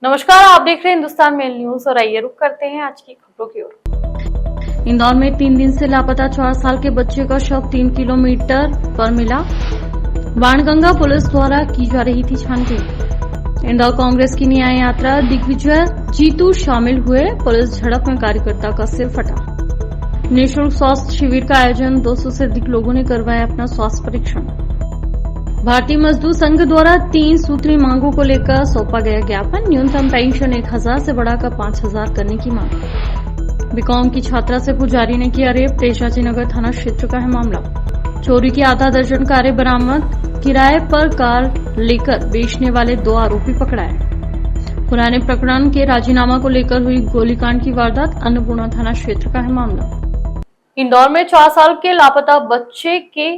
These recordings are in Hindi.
नमस्कार, आप देख रहे हैं हिंदुस्तान मेल न्यूज और आइए रुक करते हैं आज की खबरों की ओर। इंदौर में 3 दिन से लापता 4 साल के बच्चे का शव 3 किलोमीटर पर मिला। बाणगंगा पुलिस द्वारा की जा रही थी छानबीन। इंदौर कांग्रेस की न्याय यात्रा दिग्विजय जीतू शामिल हुए। पुलिस झड़प में कार्यकर्ता का सिर फटा। निःशुल्क स्वास्थ्य शिविर का आयोजन, 200 से अधिक लोगों ने करवाया अपना स्वास्थ्य परीक्षण। भारतीय मजदूर संघ द्वारा 3 सूत्री मांगों को लेकर सौंपा गया ज्ञापन। न्यूनतम पेंशन 1000 से बढ़ाकर 5000 करने की मांग। बीकॉम की छात्रा से पुजारी ने किया रेप, तेजाजी नगर थाना क्षेत्र का है मामला। चोरी की आधा दर्जन कारें बरामद। किराए पर कार लेकर बेचने वाले 2 आरोपी पकड़ाए। पुराने प्रकरण के राजीनामा को लेकर हुई गोलीकांड की वारदात, अन्नपूर्णा थाना क्षेत्र का है मामला। इंदौर में 4 साल के लापता बच्चे के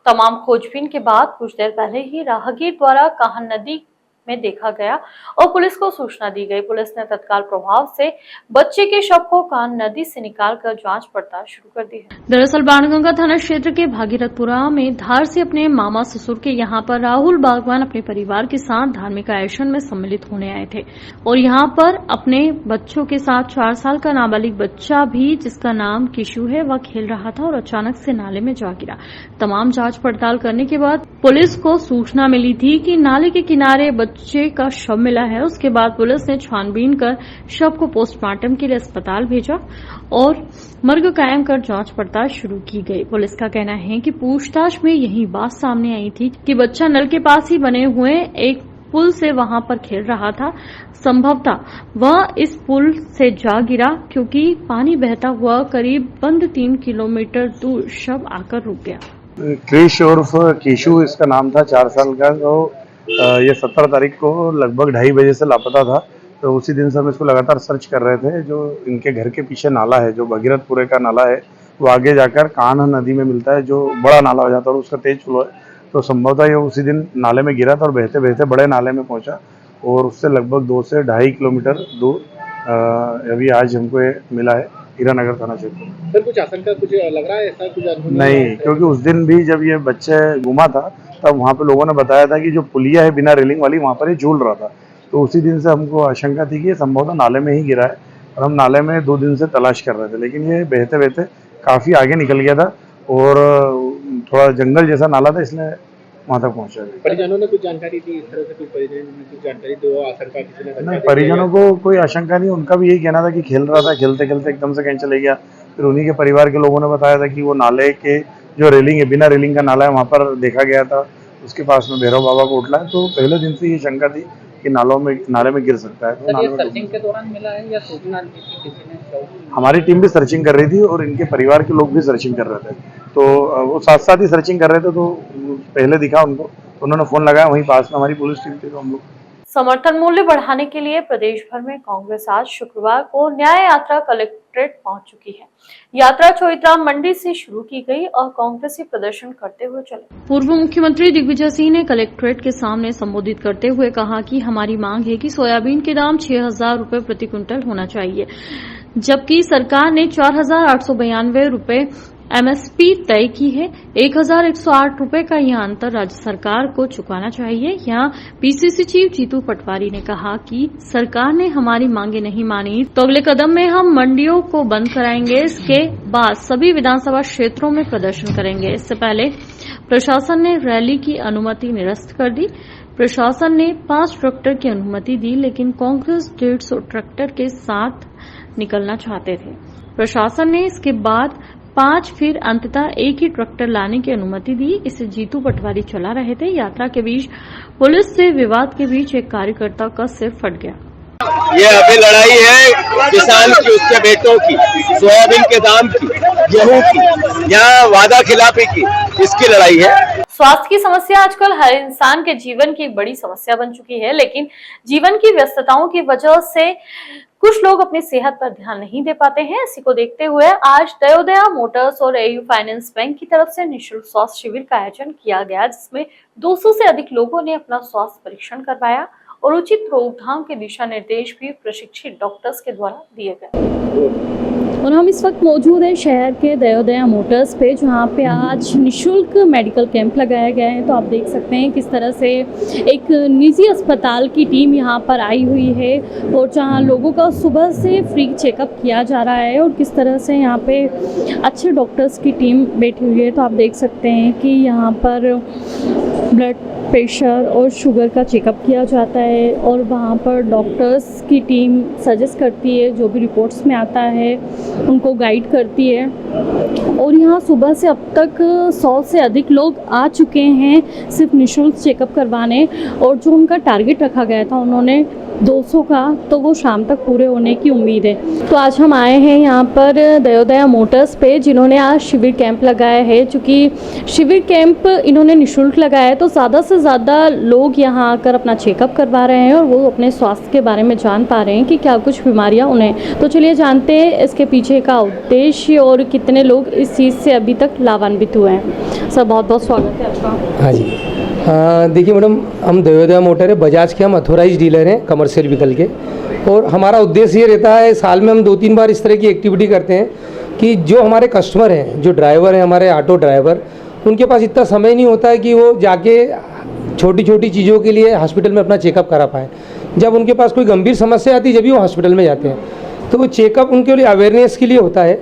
तमाम खोजबीन के बाद कुछ देर पहले ही राहगीर द्वारा काहन नदी में देखा गया और पुलिस को सूचना दी गई। पुलिस ने तत्काल प्रभाव से बच्चे के शव को काहन नदी से निकालकर जांच पड़ताल शुरू कर दी है। दरअसल बाणगंगा थाना क्षेत्र के भागीरथपुरा में धार से अपने मामा ससुर के यहां पर राहुल बागवान अपने परिवार के साथ धार्मिक आयोजन में सम्मिलित होने आए थे और यहां पर अपने बच्चों के साथ 4 साल का नाबालिग बच्चा भी, जिसका नाम किशु है, वह खेल रहा था और अचानक से नाले में जा गिरा। तमाम जांच पड़ताल करने के बाद पुलिस को सूचना मिली थी कि नाले के किनारे बच्चे का शव मिला है। उसके बाद पुलिस ने छानबीन कर शव को पोस्टमार्टम के लिए अस्पताल भेजा और मर्ग कायम कर जांच पड़ताल शुरू की गई। पुलिस का कहना है कि पूछताछ में यही बात सामने आई थी कि बच्चा नल के पास ही बने हुए एक पुल से वहां पर खेल रहा था। संभवतः वह इस पुल से जा गिरा क्योंकि पानी बहता हुआ करीब बंद 3 किलोमीटर दूर शव आकर रुक गया। क्रिश उर्फ केशु इसका नाम था, 4 साल का। तो ये 17 तारीख को लगभग 2:30 बजे से लापता था। तो उसी दिन से हम इसको लगातार सर्च कर रहे थे। जो इनके घर के पीछे नाला है, जो भगीरथपुरे का नाला है, वो आगे जाकर कान्ह नदी में मिलता है, जो बड़ा नाला हो जाता है और उसका तेज फ्लो है। तो संभवतः ये उसी दिन नाले में गिरा था और बहते बहते बड़े नाले में पहुंचा और उससे लगभग 2 से 2.5 किलोमीटर दूर अभी आज हमको ये मिला है, हीरानगर थाना क्षेत्र। सर कुछ आशंका कुछ लग रहा है ऐसा कुछ नहीं, क्योंकि उस दिन भी जब ये बच्चे गुमा था तब वहाँ पे लोगों ने बताया था कि जो पुलिया है बिना रेलिंग वाली, वहाँ पर ये झूल रहा था। तो उसी दिन से हमको आशंका थी कि ये संभवतः नाले में ही गिरा है और हम नाले में 2 दिन से तलाश कर रहे थे, लेकिन ये बहते बहते काफ़ी आगे निकल गया था और थोड़ा जंगल जैसा नाला था, इसलिए वहाँ तक पहुँचा। परिजनों ने कुछ जानकारी दी, इस तरह से कुछ परिजनों ने कुछ जानकारी दो, आशंका किसी ने? नहीं, परिजनों को कोई आशंका नहीं, उनका भी यही कहना था कि खेल रहा था, खेलते खेलते एकदम से कहीं चले गया। फिर उन्हीं के परिवार के लोगों ने बताया था कि वो नाले के जो रेलिंग है, बिना रेलिंग का नाला है, वहाँ पर देखा गया था, उसके पास में भैरव बाबा को उठला है। तो पहले दिन से ये शंका थी कि नाले में गिर सकता है। तो ये सर्चिंग के दौरान मिला है या सूचना दी थी किसी ने? हमारी टीम भी सर्चिंग कर रही थी और इनके परिवार के लोग भी सर्चिंग कर रहे थे। तो वो साथ साथ ही सर्चिंग कर रहे थे। तो पहले दिखा उनको, उन्होंने फोन लगाया, वहीं पास में हमारी पुलिस टीम थी, तो हम लोग। समर्थन मूल्य बढ़ाने के लिए प्रदेश भर में कांग्रेस आज शुक्रवार को न्याय यात्रा कलेक्ट्रेट पहुंच चुकी है। यात्रा चोइथराम मंडी से शुरू की गई और कांग्रेसी प्रदर्शन करते हुए चले। पूर्व मुख्यमंत्री दिग्विजय सिंह ने कलेक्ट्रेट के सामने संबोधित करते हुए कहा कि हमारी मांग है कि सोयाबीन के दाम 6000 रुपए प्रति क्विंटल होना चाहिए, जबकि सरकार ने 4892 रुपए एमएसपी तय की है। 1108 रुपए का यह अंतर राज्य सरकार को चुकाना चाहिए। यहाँ पीसीसी चीफ जीतू पटवारी ने कहा कि सरकार ने हमारी मांगे नहीं मानी तो अगले कदम में हम मंडियों को बंद कराएंगे। इसके बाद सभी विधानसभा क्षेत्रों में प्रदर्शन करेंगे। इससे पहले प्रशासन ने रैली की अनुमति निरस्त कर दी। प्रशासन ने 5 ट्रैक्टर की अनुमति दी, लेकिन कांग्रेस 150 ट्रैक्टर के साथ निकलना चाहते थे। प्रशासन ने इसके बाद 5 फिर अंततः 1 ही ट्रैक्टर लाने की अनुमति दी। इसे जीतू पटवारी चला रहे थे। यात्रा के बीच पुलिस से विवाद के बीच एक कार्यकर्ता का सिर फट गया। ये अभी लड़ाई है किसान की, उसके बेटों की, सोयाबीन के दाम की, गेहूं की, या वादा खिलाफी की, इसकी लड़ाई है। स्वास्थ्य की समस्या आजकल हर इंसान के जीवन की एक बड़ी समस्या बन चुकी है, लेकिन जीवन की व्यस्तताओं की वजह से कुछ लोग अपनी सेहत पर ध्यान नहीं दे पाते हैं। इसी को देखते हुए आज दयोदया मोटर्स और एयू फाइनेंस बैंक की तरफ से निःशुल्क स्वास्थ्य शिविर का आयोजन किया गया, जिसमें 200 से अधिक लोगों ने अपना स्वास्थ्य परीक्षण करवाया और उचित रोकथाम के दिशा निर्देश भी प्रशिक्षित डॉक्टर्स के द्वारा दिए गए। और हम इस वक्त मौजूद हैं शहर के दयोदया मोटर्स पे, जहाँ पे आज निशुल्क मेडिकल कैंप लगाया गया है। तो आप देख सकते हैं किस तरह से एक निजी अस्पताल की टीम यहाँ पर आई हुई है और जहाँ लोगों का सुबह से फ्री चेकअप किया जा रहा है और किस तरह से यहाँ पे अच्छे डॉक्टर्स की टीम बैठी हुई है। तो आप देख सकते हैं कि यहाँ पर ब्लड प्रेशर और शुगर का चेकअप किया जाता है और वहाँ पर डॉक्टर्स की टीम सजेस्ट करती है, जो भी रिपोर्ट्स में आता है उनको गाइड करती है। और यहाँ सुबह से अब तक 100 से अधिक लोग आ चुके हैं सिर्फ निशुल्क चेकअप करवाने, और जो उनका टारगेट रखा गया था उन्होंने 200 का, तो वो शाम तक पूरे होने की उम्मीद है। तो आज हम आए हैं यहाँ पर दयोदया मोटर्स पे, जिन्होंने आज शिविर कैंप लगाया है। चूँकि शिविर कैंप इन्होंने निशुल्क लगाया है तो ज़्यादा से ज़्यादा लोग यहाँ आकर अपना चेकअप करवा रहे हैं और वो अपने स्वास्थ्य के बारे में जान पा रहे हैं कि क्या कुछ बीमारियाँ उन्हें। तो चलिए जानते हैं इसके पीछे का उद्देश्य और कितने लोग इस चीज़ से अभी तक लाभान्वित हुए हैं। सर बहुत बहुत स्वागत है आपका। हाँ जी, देखिए मैडम, हम दयोदया मोटर है, बजाज के हम अथोराइज डीलर हैं कमर्शियल व्हीकल के। और हमारा उद्देश्य ये रहता है, साल में हम 2-3 बार इस तरह की एक्टिविटी करते हैं कि जो हमारे कस्टमर हैं, जो ड्राइवर हैं, हमारे ऑटो ड्राइवर, उनके पास इतना समय नहीं होता है कि वो जाके छोटी छोटी चीज़ों के लिए हॉस्पिटल में अपना चेकअप करा पाएँ। जब उनके पास कोई गंभीर समस्या आती है जब भी वो हॉस्पिटल में जाते हैं, तो वो चेकअप उनके लिए अवेयरनेस के लिए होता है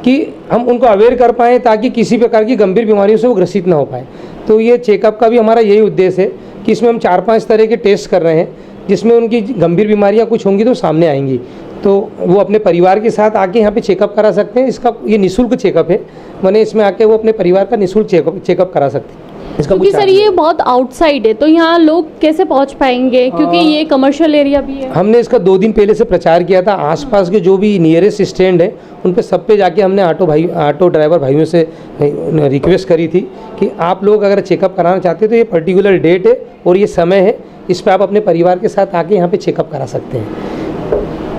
कि हम उनको अवेयर कर पाएँ ताकि किसी प्रकार की गंभीर बीमारियों से वो ग्रसित ना हो पाए। तो ये चेकअप का भी हमारा यही उद्देश्य है कि इसमें हम 4-5 तरह के टेस्ट कर रहे हैं, जिसमें उनकी गंभीर बीमारियां कुछ होंगी तो सामने आएंगी, तो वो अपने परिवार के साथ आके यहाँ पे चेकअप करा सकते हैं। इसका ये निःशुल्क चेकअप है, मैंने इसमें आके वो अपने परिवार का निःशुल्क चेकअप करा सकते हैं। इसका क्योंकि सर ये बहुत आउटसाइड है, तो यहाँ लोग कैसे पहुँच पाएंगे, क्योंकि ये कमर्शियल एरिया भी है। हमने इसका 2 दिन पहले से प्रचार किया था। आसपास के जो भी नियरेस्ट स्टैंड है उन पे सब पे जाके हमने ऑटो ड्राइवर भाइयों से रिक्वेस्ट करी थी कि आप लोग अगर चेकअप कराना चाहते हैं तो ये पर्टिकुलर डेट है और ये समय है, इस पर आप अपने परिवार के साथ आके यहाँ पे चेकअप करा सकते हैं।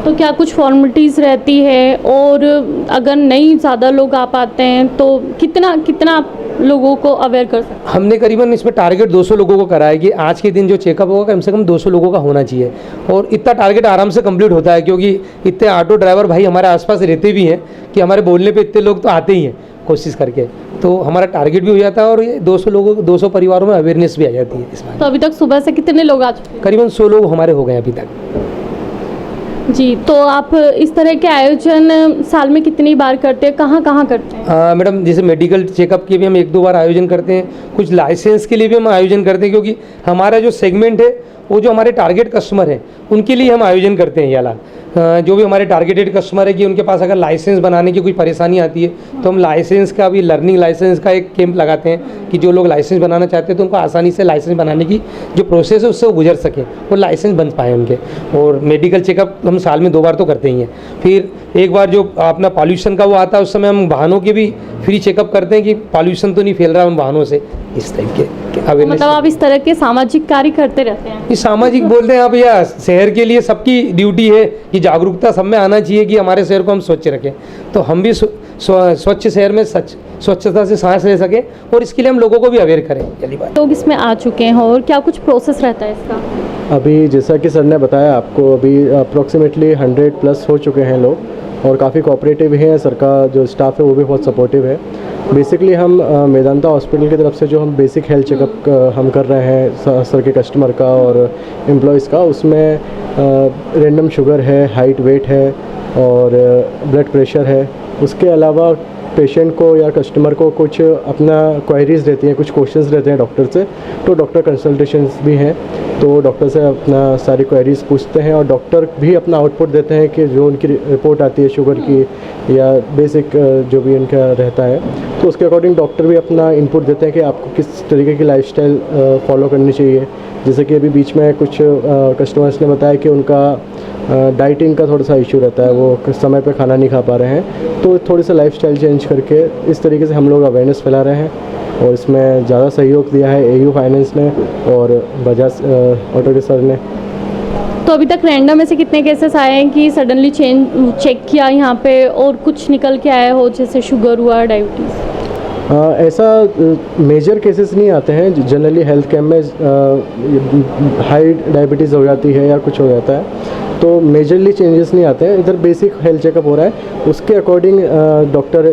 तो क्या कुछ फॉर्मेलिटीज़ रहती है, और अगर नहीं ज़्यादा लोग आ पाते हैं तो कितना लोगों को अवेयर कर सकते हैं? हमने करीबन इसमें टारगेट 200 लोगों को कराया कि आज के दिन जो चेकअप होगा कम से कम 200 लोगों का होना चाहिए, और इतना टारगेट आराम से कंप्लीट होता है क्योंकि इतने ऑटो ड्राइवर भाई हमारे आसपास रहते भी हैं कि हमारे बोलने पे इतने लोग तो आते ही हैं कोशिश करके, तो हमारा टारगेट भी हो जाता है और ये 200 परिवारों में अवेयरनेस भी आ जाती है इसमें। तो अभी तक सुबह से कितने लोग आ चुके हैं? करीबन 100 लोग हमारे हो गए अभी तक। जी, तो आप इस तरह के आयोजन साल में कितनी बार करते हैं, कहाँ करते हैं? मैडम, जैसे मेडिकल चेकअप के भी हम 1-2 बार आयोजन करते हैं, कुछ लाइसेंस के लिए भी हम आयोजन करते हैं, क्योंकि हमारा जो सेगमेंट है वो जो हमारे टारगेट कस्टमर हैं उनके लिए हम आयोजन करते हैं। याला जो भी हमारे टारगेटेड कस्टमर है कि उनके पास अगर लाइसेंस बनाने की कोई परेशानी आती है तो हम लाइसेंस का भी, लर्निंग लाइसेंस का एक कैंप लगाते हैं कि जो लोग लाइसेंस बनाना चाहते हैं तो उनको आसानी से लाइसेंस बनाने की जो प्रोसेस है उससे वो गुजर सकें, वो लाइसेंस बन पाए उनके। और मेडिकल चेकअप हम साल में 2 बार तो करते ही हैं। फिर एक बार जो अपना पॉल्यूशन का वो आता है उस समय हम वाहनों के भी फ्री चेकअप करते हैं कि पॉल्यूशन तो नहीं फैल रहा उन वाहनों से, इस टाइप के अवेयरनेस। मतलब आप इस तरह के सामाजिक कार्य करते रहते हैं? ये सामाजिक बोलते हैं आप, या शहर के लिए सबकी ड्यूटी है कि जागरूकता सब में आना चाहिए कि हमारे शहर को हम स्वच्छ रखें, तो हम भी स्वच्छ शहर में स्वच्छता से सांस ले सकें और इसके लिए हम लोगों को भी अवेयर करें। पहली बात, लोग इसमें आ चुके हैं और क्या कुछ प्रोसेस रहता है इसका? अभी जैसा कि सर ने बताया आपको, अभी अप्रोक्सीमेटली 100+ हो चुके हैं लोग और काफ़ी कोऑपरेटिव हैं। सर का जो स्टाफ है वो भी बहुत सपोर्टिव है। बेसिकली हम मेदांता हॉस्पिटल की तरफ से जो हम बेसिक हेल्थ चेकअप हम कर रहे हैं सर के कस्टमर का और एम्प्लॉयज़ का, उसमें रैंडम शुगर है, हाइट वेट है और ब्लड प्रेशर है। उसके अलावा पेशेंट को या कस्टमर को कुछ अपना क्वेरीज रहती हैं, कुछ क्वेश्चंस रहते हैं डॉक्टर से, तो डॉक्टर कंसल्टेशंस भी हैं, तो डॉक्टर से अपना सारी क्वेरीज पूछते हैं और डॉक्टर भी अपना आउटपुट देते हैं कि जो उनकी रिपोर्ट आती है शुगर की या बेसिक जो भी उनका रहता है, तो उसके अकॉर्डिंग डॉक्टर भी अपना इनपुट देते हैं कि आपको किस तरीके की लाइफस्टाइल फॉलो करनी चाहिए। जैसे कि अभी बीच में कुछ कस्टमर्स ने बताया कि उनका डाइटिंग का थोड़ा सा इशू रहता है, वो समय पे खाना नहीं खा पा रहे हैं, तो थोड़ी सा लाइफस्टाइल चेंज करके इस तरीके से हम लोग अवेयरनेस फैला रहे हैं। और इसमें ज़्यादा सहयोग दिया है AU फाइनेंस ने और बजाज ऑटो के सर ने। तो अभी तक रैंडम में से कितने केसेस आए हैं कि सडनली चेक किया यहाँ पे और कुछ निकल के आया हो, जैसे शुगर हुआ, डायबिटीज़? ऐसा मेजर केसेस नहीं आते हैं। जनरली हेल्थ कैम्प में हाई डायबिटीज़ हो जाती है या कुछ हो जाता है, तो मेजरली चेंजेस नहीं आते हैं। इधर बेसिक हेल्थ चेकअप हो रहा है, उसके अकॉर्डिंग डॉक्टर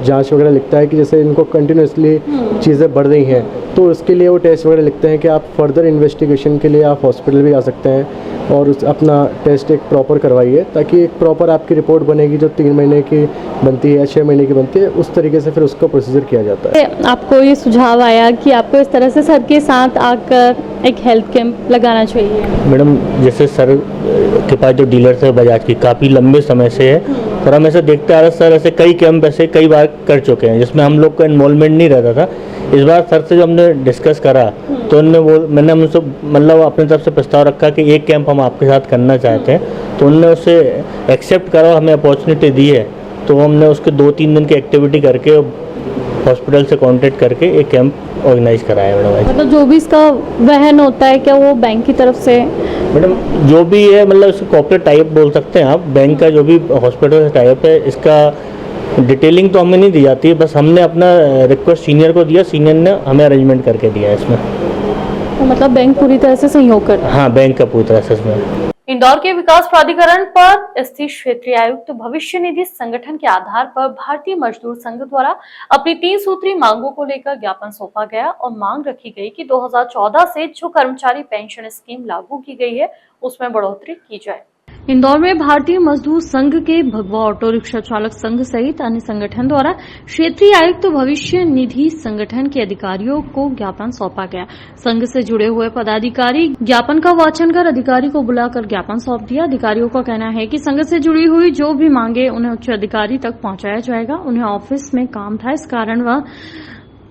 जांच वगैरह लिखता है कि जैसे इनको कंटिन्यूसली चीज़ें बढ़ रही हैं तो उसके लिए वो टेस्ट वगैरह लिखते हैं कि आप फर्दर इन्वेस्टिगेशन के लिए आप हॉस्पिटल भी आ सकते हैं और अपना टेस्ट एक प्रॉपर करवाइए, ताकि एक प्रॉपर आपकी रिपोर्ट बनेगी जो 3 महीने की बनती है या 6 महीने की बनती है, उस तरीके से फिर उसका प्रोसीजर किया जाता है। आपको ये सुझाव आया कि आपको इस तरह से सर के साथ आकर एक हेल्थ कैंप लगाना चाहिए। मैडम जैसे सर के पास जो डीलर्स है बजाज की काफ़ी लंबे समय से है और हम ऐसे देखते आ रहे सर ऐसे कई कैंप ऐसे कई बार कर चुके हैं जिसमें हम लोग का इन्वॉल्वमेंट नहीं रहता था। इस बार सर से जो हमने डिस्कस करा तो मैंने हमसे मतलब अपनी तरफ से प्रस्ताव रखा कि एक कैंप हम आपके साथ करना चाहते हैं, तो उनने उसे एक्सेप्ट करा, हमें अपॉर्चुनिटी दी है, तो हमने उसके 2-3 दिन की एक्टिविटी करके हॉस्पिटल से कांटेक्ट करके एक कैंप ऑर्गेनाइज कराया मैडम। मतलब जो भी इसका वहन होता है क्या वो बैंक की तरफ से? मैडम जो भी है मतलब इसको कॉर्पोरेट टाइप बोल सकते हैं आप, बैंक का जो भी हॉस्पिटल से टाइप है इसका डिटेलिंग तो हमें नहीं दी जाती है, बस हमने अपना रिक्वेस्ट सीनियर को दिया, सीनियर ने हमें अरेंजमेंट करके दिया है इसमें। तो मतलब बैंक पूरी तरह से सहयोग करता है? हाँ, बैंक का पूरी तरह से इसमें। इंदौर के विकास प्राधिकरण पर स्थित क्षेत्रीय आयुक्त भविष्य निधि संगठन के आधार पर भारतीय मजदूर संघ द्वारा अपनी 3 सूत्री मांगों को लेकर ज्ञापन सौंपा गया और मांग रखी गई कि 2014 से जो कर्मचारी पेंशन स्कीम लागू की गई है उसमें बढ़ोतरी की जाए। इंदौर में भारतीय मजदूर संघ के भगवा ऑटो रिक्शा चालक संघ सहित अन्य संगठन द्वारा क्षेत्रीय आयुक्त भविष्य निधि संगठन के अधिकारियों को ज्ञापन सौंपा गया। संघ से जुड़े हुए पदाधिकारी ज्ञापन का वाचन कर अधिकारी को बुलाकर ज्ञापन सौंप दिया। अधिकारियों का कहना है कि संघ से जुड़ी हुई जो भी मांगे उन्हें उच्च अधिकारी तक पहुंचाया जाएगा। उन्हें ऑफिस में काम था, इस कारण वह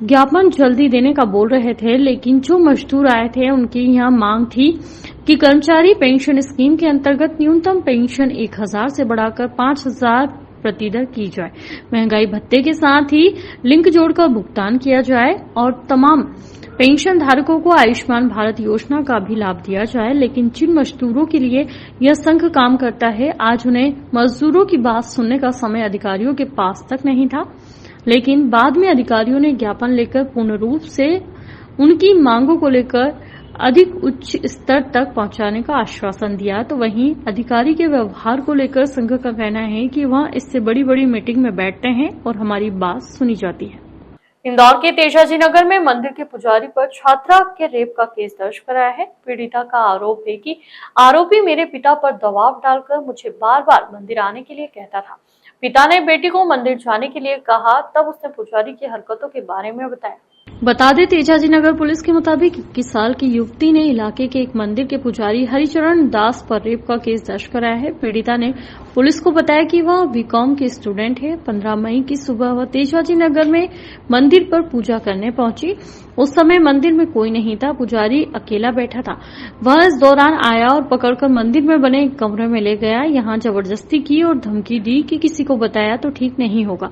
ज्ञापन जल्दी देने का बोल रहे थे, लेकिन जो मजदूर आए थे उनकी यह मांग थी कि कर्मचारी पेंशन स्कीम के अंतर्गत न्यूनतम पेंशन 1000 से बढ़ाकर 5000 प्रतिदर की जाए, महंगाई भत्ते के साथ ही लिंक जोड़कर भुगतान किया जाए और तमाम पेंशन धारकों को आयुष्मान भारत योजना का भी लाभ दिया जाए। लेकिन जिन मजदूरों के लिए यह संघ काम करता है, आज उन्हें मजदूरों की बात सुनने का समय अधिकारियों के पास तक नहीं था, लेकिन बाद में अधिकारियों ने ज्ञापन लेकर पूर्ण रूप से उनकी मांगों को लेकर अधिक उच्च स्तर तक पहुंचाने का आश्वासन दिया। तो वहीं अधिकारी के व्यवहार को लेकर संघ का कहना है कि वह इससे बड़ी बड़ी मीटिंग में बैठते हैं और हमारी बात सुनी जाती है। इंदौर के तेजाजी नगर में मंदिर के पुजारी पर छात्रा के रेप का केस दर्ज कराया है। पीड़िता का आरोप है कि आरोपी मेरे पिता पर दबाव डालकर मुझे बार बार मंदिर आने के लिए कहता था। पिता ने बेटी को मंदिर जाने के लिए कहा, तब उसने पुजारी की हरकतों के बारे में बताया। बता दें, तेजाजी नगर पुलिस के मुताबिक 21 साल की युवती ने इलाके के एक मंदिर के पुजारी हरिचरण दास पर रेप का केस दर्ज कराया है। पीड़िता ने पुलिस को बताया कि वह बीकॉम की स्टूडेंट है। 15 मई की सुबह वह तेजाजी नगर में मंदिर पर पूजा करने पहुंची। उस समय मंदिर में कोई नहीं था, पुजारी अकेला बैठा था। वह इस दौरान आया और पकड़कर मंदिर में बने एक कमरे में ले गया। यहां जबरदस्ती की और धमकी दी कि किसी को बताया तो ठीक नहीं होगा,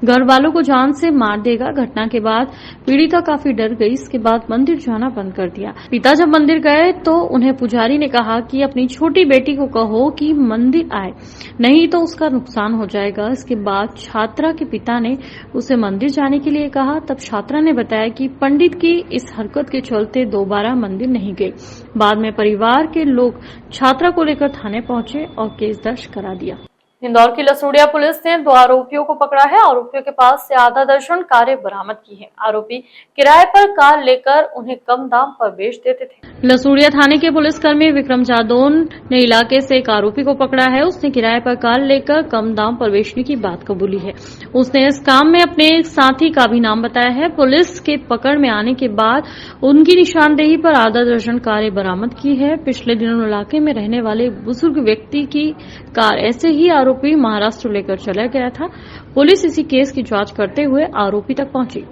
घर वालों को जान से मार देगा। घटना के बाद पीड़िता काफी डर गई। इसके बाद मंदिर जाना बंद कर दिया। पिता जब मंदिर गए तो उन्हें पुजारी ने कहा कि अपनी छोटी बेटी को कहो कि मंदिर आए, नहीं तो उसका नुकसान हो जाएगा। इसके बाद छात्रा के पिता ने उसे मंदिर जाने के लिए कहा। तब छात्रा ने बताया कि पंडित की इस हरकत के चलते दोबारा मंदिर नहीं गई। बाद में परिवार के लोग छात्रा को लेकर थाने पहुंचे और केस दर्ज करा दिया। इंदौर की लसूड़िया पुलिस ने 2 आरोपियों को पकड़ा है। आरोपियों के पास से आधा दर्जन कारें बरामद की है। आरोपी किराए पर कार लेकर उन्हें कम दाम पर बेच देते थे। लसूड़िया थाने के पुलिसकर्मी विक्रम जादौन ने इलाके से एक आरोपी को पकड़ा है। उसने किराए पर कार लेकर कम दाम पर बेचने की बात कबूली है। उसने इस काम में अपने एक साथी का भी नाम बताया है। पुलिस के पकड़ में आने के बाद उनकी निशानदेही पर आधा दर्जन कारें बरामद की है। पिछले दिनों इलाके में रहने वाले बुजुर्ग व्यक्ति की कार ऐसे ही आरोपी महाराष्ट्र लेकर चला गया था। पुलिस इसी केस की जांच करते हुए आरोपी तक पहुंची।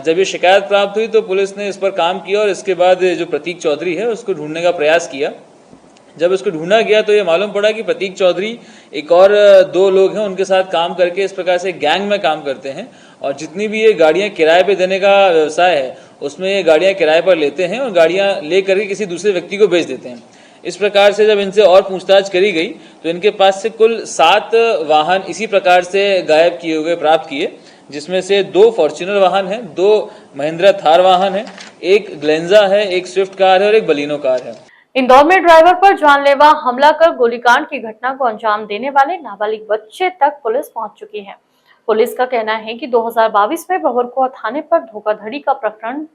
जब ये शिकायत प्राप्त हुई तो पुलिस ने इस पर काम किया और इसके बाद जो प्रतीक चौधरी है उसको ढूंढने का प्रयास किया। जब इसको ढूंढा गया तो ये मालूम पड़ा कि प्रतीक चौधरी एक और 2 लोग हैं, उनके साथ काम करके इस प्रकार से गैंग में काम करते हैं और जितनी भी ये गाड़ियां किराए पे देने का व्यवसाय है उसमें ये गाड़ियां किराए पर लेते हैं और गाड़ियां ले करके किसी दूसरे व्यक्ति को बेच देते हैं। इस प्रकार से जब इनसे और पूछताछ करी गई तो इनके पास से कुल 7 वाहन इसी प्रकार से गायब किए हुए प्राप्त किए, जिसमें से 2 फॉर्च्यूनर वाहन हैं, 2 महिंद्रा थार वाहन है, एक ग्लेंजा है, एक स्विफ्ट कार है और एक बलिनो कार है। इंदौर में ड्राइवर पर जानलेवा हमला कर गोलीकांड की घटना को अंजाम देने वाले नाबालिग बच्चे तक पुलिस पहुंच चुकी है। पुलिस का कहना है कि 2022 में भंवरकुआ थाने पर धोखाधड़ी का प्रकरण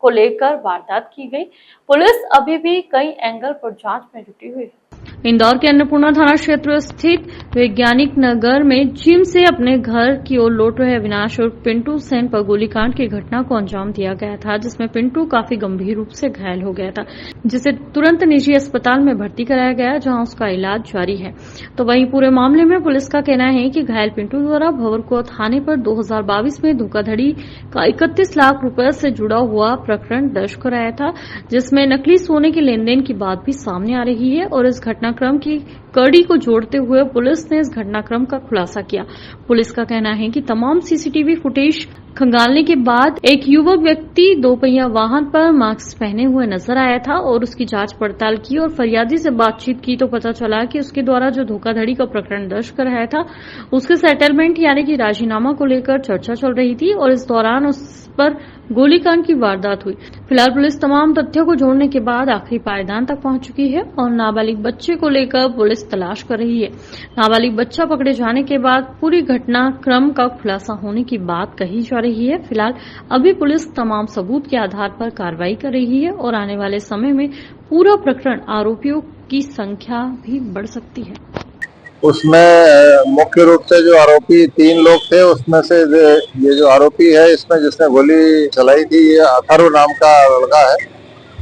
को लेकर वारदात की गई। पुलिस अभी भी कई एंगल पर जांच में जुटी हुई है। इंदौर के अन्नपूर्णा थाना क्षेत्र स्थित वैज्ञानिक नगर में जिम से अपने घर की ओर लौट रहे अविनाश और पिंटू सेन पर गोलीकांड की घटना को अंजाम दिया गया था, जिसमें पिंटू काफी गंभीर रूप से घायल हो गया था, जिसे तुरंत निजी अस्पताल में भर्ती कराया गया, जहां उसका इलाज जारी है। तो वहीं पूरे मामले में पुलिस का कहना है कि घायल पिंटू द्वारा भंवरकुआ थाने पर 2022 में धोखाधड़ी का 31 लाख रुपए से जुड़ा हुआ प्रकरण दर्ज कराया था, जिसमें नकली सोने के लेनदेन की बात भी सामने आ रही है। और इस घटनाक्रम की कड़ी को जोड़ते हुए पुलिस ने इस घटनाक्रम का खुलासा किया। पुलिस का कहना है कि तमाम सीसीटीवी फुटेज खंगालने के बाद एक युवक व्यक्ति 2 पहिया वाहन पर मास्क पहने हुए नजर आया था और उसकी जांच पड़ताल की और फरियादी से बातचीत की तो पता चला कि उसके द्वारा जो धोखाधड़ी का प्रकरण दर्ज कराया था उसके सेटलमेंट यानी कि राजीनामा को लेकर चर्चा चल रही थी और इस दौरान उस पर गोलीकांड की वारदात हुई। फिलहाल पुलिस तमाम तथ्यों को जोड़ने के बाद आखिरी पायदान तक पहुंच चुकी है और नाबालिग बच्चे को लेकर पुलिस तलाश कर रही है। नाबालिग बच्चा पकड़े जाने के बाद पूरी घटनाक्रम का खुलासा होने की बात कही जा रही है। फिलहाल अभी पुलिस तमाम सबूत के आधार पर कार्रवाई कर रही है और आने वाले समय में पूरा प्रकरण आरोपियों की संख्या भी बढ़ सकती है। उसमें मुख्य रूप से जो आरोपी 3 लोग थे, उसमें से ये जो आरोपी है इसमें जिसने गोली चलाई थी, ये अथर्व नाम का लड़का है।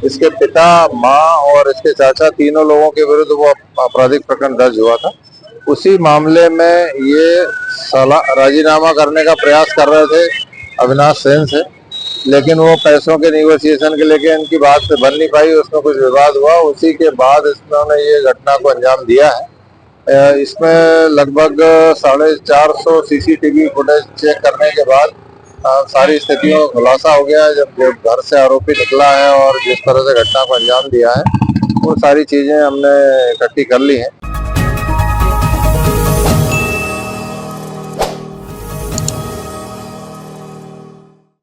इसके पिता, माँ और इसके चाचा, तीनों लोगों के विरुद्ध वो आपराधिक प्रकरण दर्ज हुआ था। उसी मामले में ये राजीनामा करने का प्रयास कर रहे थे अविनाश सेन से, लेकिन वो पैसों के निगोशिएशन के लेके इनकी बात से बन नहीं पाई, उसमें कुछ विवाद हुआ। उसी के बाद इन्होंने ये घटना को अंजाम दिया है। इसमें लगभग 450 सीसीटीवी फुटेज चेक करने के बाद सारी स्थितियों का खुलासा हो गया। जब घर से आरोपी निकला है और जिस तरह से घटना को अंजाम दिया है, वो सारी चीजें हमने इकट्ठी कर ली हैं।